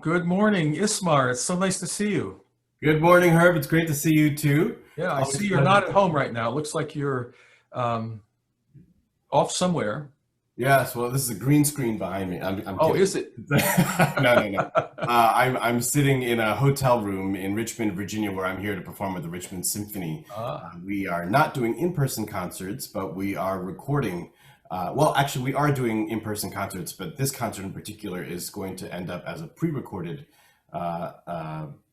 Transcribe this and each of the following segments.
Good morning, Ismar. It's so nice to see you. Good morning, Herb. It's great to see you too. Yeah, I Always see a you're pleasure. not at home right now. It looks like you're um, off somewhere. Yes, well, this is a green screen behind me. I'm Oh, kidding. is it? No. I'm sitting in a hotel room in Richmond, Virginia, where I'm here to perform with the Richmond Symphony. Ah, We are not doing in-person concerts, but we are recording. Well, actually, we are doing in-person concerts, but this concert in particular is going to end up as a pre-recorded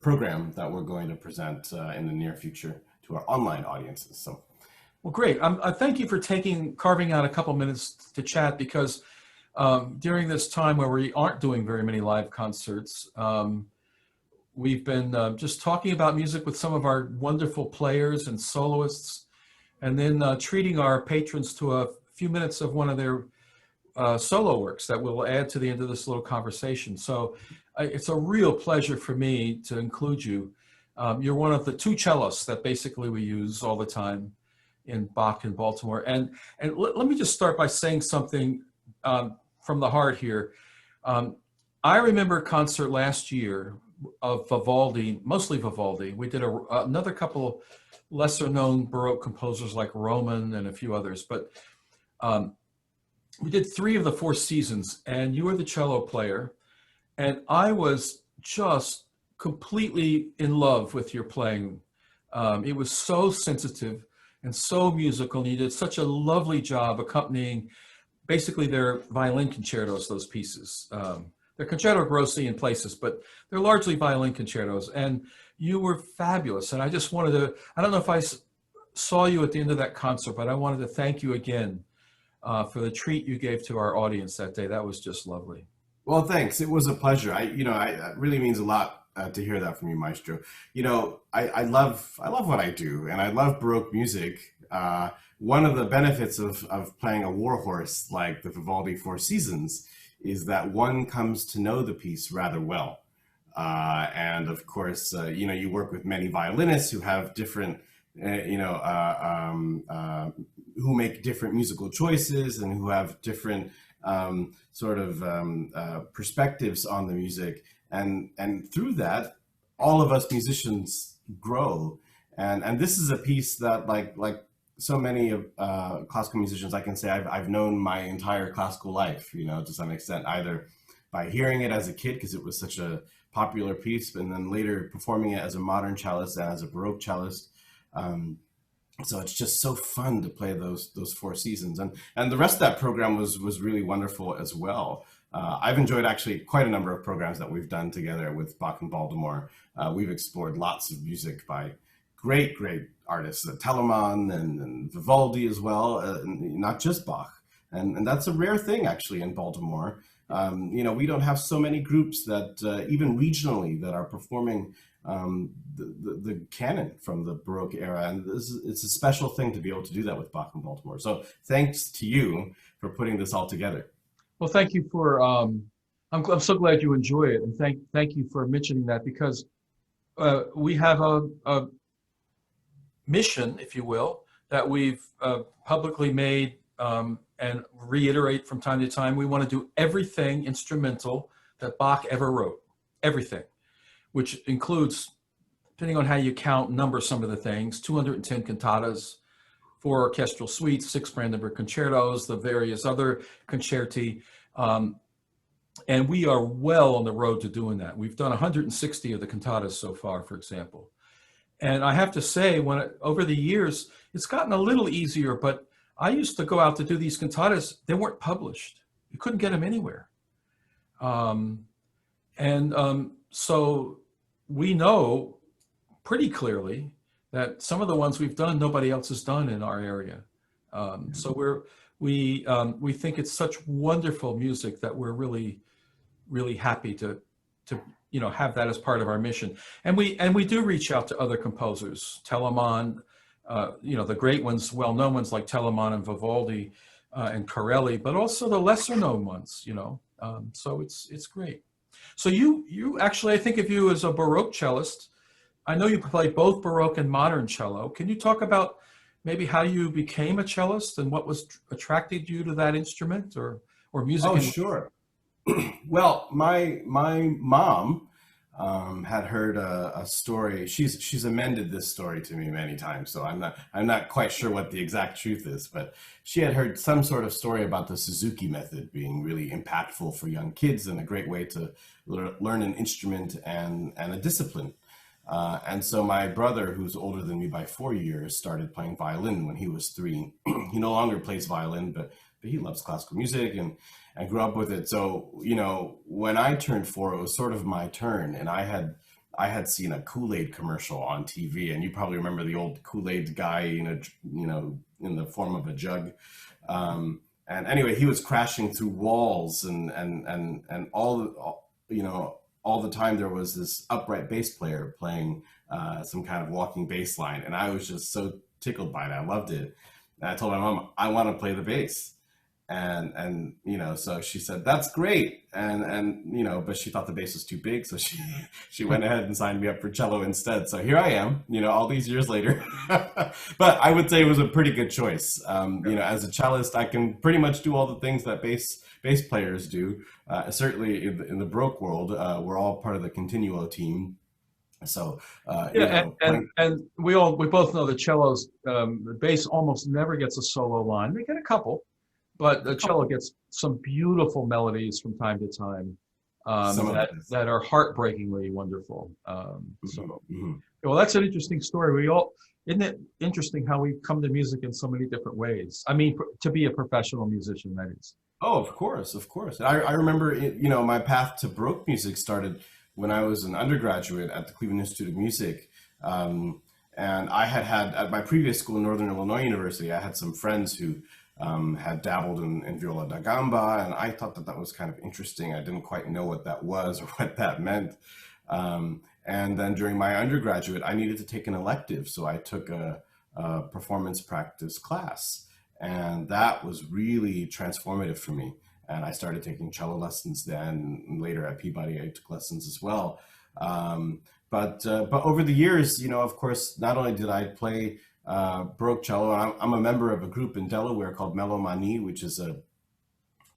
program that we're going to present in the near future to our online audiences. So. well, great. I thank you for carving out a couple minutes to chat because during this time where we aren't doing very many live concerts, we've been just talking about music with some of our wonderful players and soloists, and then treating our patrons to a few minutes of one of their solo works that we'll add to the end of this little conversation. So it's a real pleasure for me to include you. You're one of the two cellists that basically we use all the time in Bach in Baltimore. And let me just start by saying something from the heart here. Um, I remember a concert last year of Vivaldi, mostly Vivaldi. We did another couple lesser known Baroque composers like Roman and a few others, but um, we did three of the four seasons, and you were the cello player, and I was just completely in love with your playing. It was so sensitive and so musical, and you did such a lovely job accompanying basically their violin concertos, those pieces. They're concerto grossi in places, but they're largely violin concertos, and you were fabulous. And I just wanted to, I don't know if saw you at the end of that concert, but I wanted to thank you again for the treat you gave to our audience that day. That was just lovely. Well, thanks. It was a pleasure. It really means a lot to hear that from you, Maestro. I love what I do, and I love Baroque music. One of the benefits of playing a war horse like the Vivaldi Four Seasons is that one comes to know the piece rather well. And of course, you work with many violinists who have different, who make different musical choices and who have different perspectives on the music, and through that, all of us musicians grow. And this is a piece that, like so many of classical musicians, I can say I've known my entire classical life, to some extent, either by hearing it as a kid because it was such a popular piece, and then later performing it as a modern cellist and as a Baroque cellist. So it's just so fun to play those four seasons, and the rest of that program was really wonderful as well. I've enjoyed actually quite a number of programs that we've done together with Bach in Baltimore. We've explored lots of music by great artists, Telemann and Vivaldi as well, and not just Bach. And that's a rare thing actually in Baltimore. We don't have so many groups that even regionally that are performing the canon from the Baroque era, and it's a special thing to be able to do that with Bach in Baltimore. So thanks to you for putting this all together. Well, thank you for. I'm so glad you enjoy it, and thank you for mentioning that because we have a mission, if you will, that we've publicly made and reiterate from time to time. We want to do everything instrumental that Bach ever wrote, everything, which includes, depending on how you count, number some of the things, 210 cantatas, 4 orchestral suites, 6 Brandenburg concertos, the various other concerti. And we are well on the road to doing that. We've done 160 of the cantatas so far, for example. And I have to say, over the years, it's gotten a little easier, but I used to go out to do these cantatas. They weren't published. You couldn't get them anywhere. So we know pretty clearly that some of the ones we've done, nobody else has done in our area. So we think it's such wonderful music that we're really, really happy to have that as part of our mission. And we do reach out to other composers, Telemann, the great ones, well-known ones like Telemann and Vivaldi and Corelli, but also the lesser-known ones. So it's great. So you actually, I think of you as a Baroque cellist. I know you play both Baroque and modern cello. Can you talk about maybe how you became a cellist and what attracted you to that instrument or music? Oh, sure. Well, my mom had heard a story. She's amended this story to me many times, so I'm not quite sure what the exact truth is. But she had heard some sort of story about the Suzuki method being really impactful for young kids and a great way to learn an instrument and a discipline. And so my brother, who's older than me by 4 years, started playing violin when he was 3. He no longer plays violin, but he loves classical music and grew up with it. So, when I turned 4, it was sort of my turn, and I had seen a Kool-Aid commercial on TV, and you probably remember the old Kool-Aid guy, in the form of a jug. And anyway, he was crashing through walls, and all the time there was this upright bass player playing some kind of walking bass line, and I was just so tickled by it. I loved it. And I told my mom, I want to play the bass. And so she said, that's great. But she thought the bass was too big. So she went ahead and signed me up for cello instead. So here I am, all these years later. But I would say it was a pretty good choice. As a cellist, I can pretty much do all the things that bass players do. Certainly in the Baroque world, we're all part of the Continuo team. So, and we both know the cellos, the bass almost never gets a solo line. They get a couple. But the cello gets some beautiful melodies from time to time that are heartbreakingly wonderful. Well, that's an interesting story. Isn't it interesting how we come to music in so many different ways? I mean, to be a professional musician, that is. Oh, of course, of course. I remember, my path to Baroque music started when I was an undergraduate at the Cleveland Institute of Music. And I had at my previous school, Northern Illinois University, I had some friends who had dabbled in viola da gamba, and I thought that was kind of interesting. I didn't quite know what that was or what that meant. And then during my undergraduate, I needed to take an elective, so I took a performance practice class, and that was really transformative for me. And I started taking cello lessons then, and later at Peabody, I took lessons as well. But over the years, of course, not only did I play Baroque cello. I'm a member of a group in Delaware called Melomanie, which is a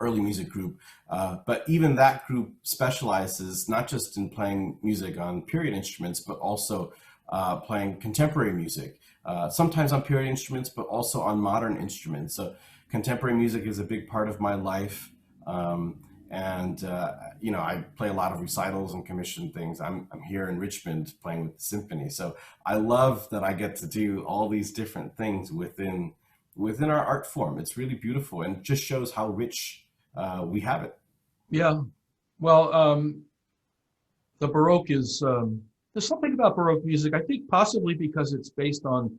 early music group. But even that group specializes not just in playing music on period instruments, but also playing contemporary music. Sometimes on period instruments, but also on modern instruments. So contemporary music is a big part of my life. I play a lot of recitals and commission things. I'm here in Richmond playing with the symphony. So I love that I get to do all these different things within our art form. It's really beautiful and just shows how rich we have it. Yeah. Well, the Baroque is, there's something about Baroque music, I think possibly because it's based on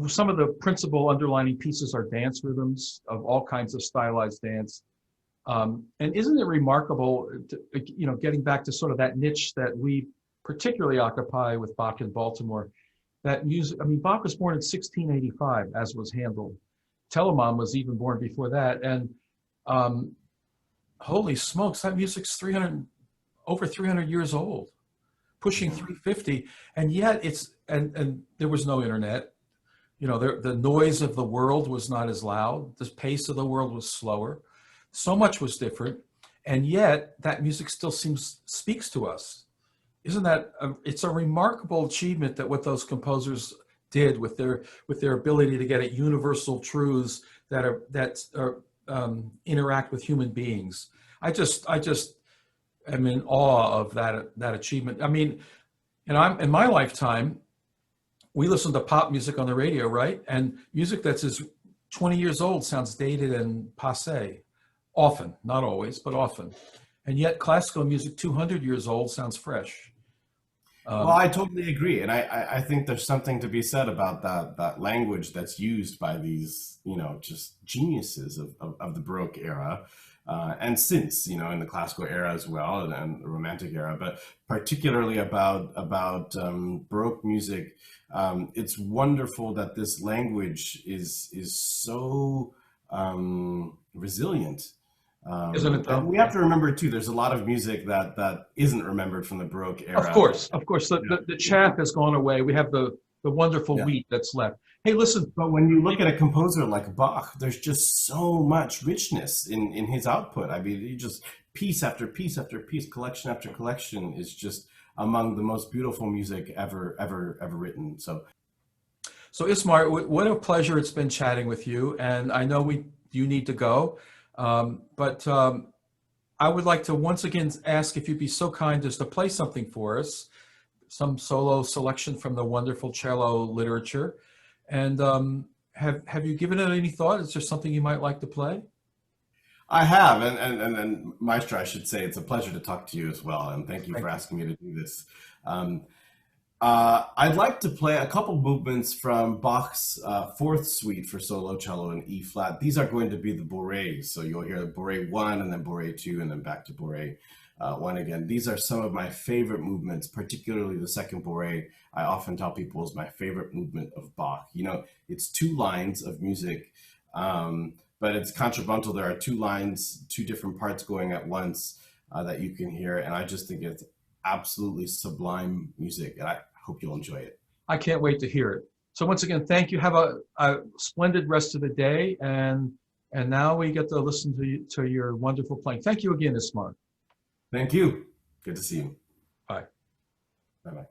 some of the principal underlining pieces are dance rhythms of all kinds of stylized dance. And isn't it remarkable, getting back to sort of that niche that we particularly occupy with Bach in Baltimore, that music, I mean, Bach was born in 1685, as was Handel. Telemann was even born before that. And holy smokes, that music's over 300 years old, pushing 350. And yet and there was no internet. The noise of the world was not as loud. The pace of the world was slower. So much was different, and yet that music still speaks to us. Isn't that? It's a remarkable achievement that what those composers did with their ability to get at universal truths that interact with human beings. I just am in awe of that achievement. I mean, in my lifetime, we listen to pop music on the radio, right? And music that's 20 years old sounds dated and passé. Often, not always, but often. And yet classical music 200 years old sounds fresh. Well, I totally agree. And I think there's something to be said about that language that's used by these, just geniuses of the Baroque era. And since, in the classical era as well, and the Romantic era, but particularly about Baroque music. It's wonderful that this language is so resilient. Isn't it though? And we have to remember too, there's a lot of music that isn't remembered from the Baroque era. Of course, the chaff has gone away. We have the the wonderful Yeah. wheat that's left. Hey, listen. But when you look at a composer like Bach, there's just so much richness in his output. I mean, you just piece after piece after piece, collection after collection is just among the most beautiful music ever written. So Ismar, what a pleasure it's been chatting with you. And I know you need to go, but I would like to once again ask if you'd be so kind as to play something for us, some solo selection from the wonderful cello literature. And have you given it any thought? Is there something you might like to play? I have, and Maestro, I should say, it's a pleasure to talk to you as well, and thank you Thank for you. asking me to do this. Um, I'd like to play a couple movements from Bach's Fourth Suite for solo cello in E flat. These are going to be the bourrées, so you'll hear bourrée 1 and then bourrée 2 and then back to bourrée 1 again. These are some of my favorite movements, particularly the second bourrée. I often tell people is my favorite movement of Bach. You know, it's 2 lines of music, but it's contrapuntal. There are 2 lines, 2 different parts going at once that you can hear, and I just think it's absolutely sublime music, and I hope you'll enjoy it. I can't wait to hear it. So once again, thank you. Have a splendid rest of the day. And now we get to listen to your wonderful playing. Thank you again, Ismar. Thank you. Good to see you. Bye. Bye-bye.